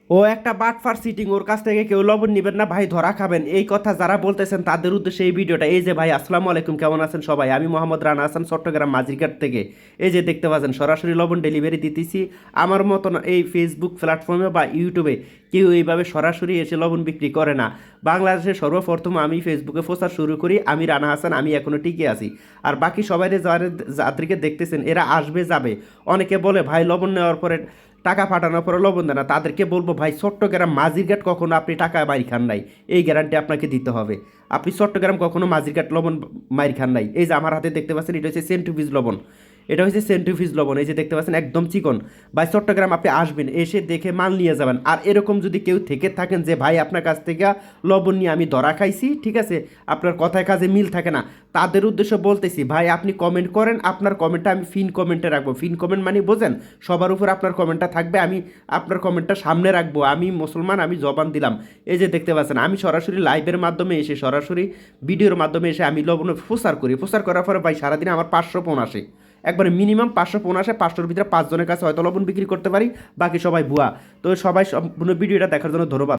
ও একটা বাটফার সিটিং, ওর কাছ থেকে কেউ লবণ নিবেন না ভাই, ধরা খাবেন। এই কথা যারা বলতেছেন তাদের উদ্দেশ্যে এই ভিডিওটা। এই যে ভাই, আসসালামু আলাইকুম, কেমন আছেন সবাই? আমি মোহাম্মদ রানা হাসান, চট্টগ্রাম মাঝিরঘাট থেকে। এই যে দেখতে পাচ্ছেন সরাসরি লবণ ডেলিভারি দিতেছি। আমার মতন এই ফেসবুক প্ল্যাটফর্মে বা ইউটিউবে কেউ এইভাবে সরাসরি এসে লবণ বিক্রি করে না। বাংলাদেশে সর্বপ্রথম আমি ফেসবুকে প্রচার শুরু করি, আমি রানা হাসান, আমি এখনো টিকে আছি। আর বাকি সবাই যাদেরকে দেখতেছেন এরা আসবে যাবে। অনেকে বলে ভাই লবণ নেওয়ার পরে টাকা পাঠানোর পরে লবণ দেয় না, তাদেরকে বলবো ভাই চট্টগ্রাম মাঝিরঘাট কখনো আপনি টাকা মারি খান নাই, এই গ্যারান্টি আপনাকে দিতে হবে। আপনি চট্টগ্রাম কখনো মাঝিরঘাট লবণ মারি খান নাই। এই যে আমার হাতে দেখতে পাচ্ছেন, এটা হচ্ছে সেন্ট্রিফিউজ লবণ। এটা হচ্ছে সেন্ট্রিফিউজ লবণ, এই যে দেখতে পাচ্ছেন একদম চিকন। ভাই চট্টগ্রাম আপনি আসবেন, এসে দেখে মাল নিয়ে যাবেন। আর এরকম যদি কেউ থেকে থাকেন যে ভাই আপনার কাছ থেকে লবণ নিয়ে আমি ধরা খাইছি, ঠিক আছে, আপনার কথায় কাজে মিল থাকে না, তাদের উদ্দেশ্যে বলতেছি ভাই আপনি কমেন্ট করেন, আপনার কমেন্টটা আমি ফিন কমেন্টে রাখবো। ফিন কমেন্ট মানে বোঝেন, সবার উপর আপনার কমেন্টটা থাকবে, আমি আপনার কমেন্টটা সামনে রাখবো। আমি মুসলমান, আমি জবান দিলাম। এই যে দেখতে পাচ্ছেন আমি সরাসরি লাইভের মাধ্যমে এসে, সরাসরি ভিডিওর মাধ্যমে এসে আমি লবণ প্রচার করি। প্রচার করার পরে ভাই সারাদিনে আমার 500 ফোন আসে, একবারে মিনিমাম 500 ফোন আসে। 500-র ভিতরে 5 জনের কাছে হয়তো লবণ বিক্রি করতে পারি, বাকি সবাই ভুয়া। তো সবাই সম্পূর্ণ ভিডিওটা দেখার জন্য ধন্যবাদ।